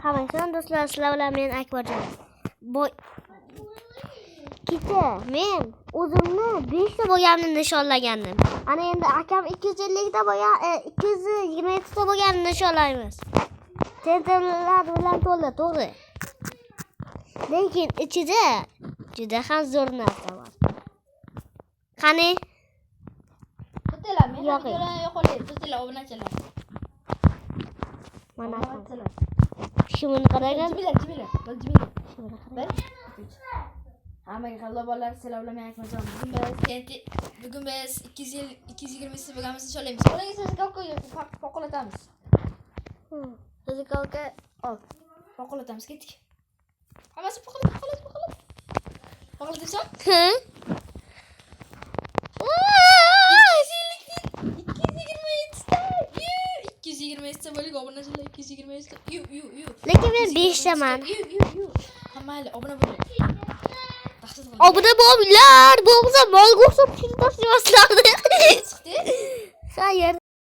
Qarang do'stlar, sizlar bilan men Akbarjon. Kecha men o'zimni 5 ta bo'lganimni nishonlagandim. Ana endi akam 250 ta bo'lgan, 227 ta bo'lganini nishonlaymiz. Tenderlar bilan to'g'ri. Lekin ichida juda ham zo'r narsa bor. Qani? Bittalar, men yo'qolay, bittalar obunachilar. Mana shuni qaragan. Jibilar. Bir. Hammaga xallo bolalar, selamlar Akbarjon. Bugun biz 220 ta bo'lganimizni nishonlaymiz. Qo'lingiz kalkulka foqolatamiz. Kalkulka ol. Foqolatamiz, ketdik. Hammasi foqolat. Foqolatamiz. Ha? 227 ta bo'lik obunachilar 227 ta. Lekin men 5 taman. Hamma obuna bo'ling. Obuna bo'linglar. Bo'lmasa molga o'xshab tushib tashlaysiz.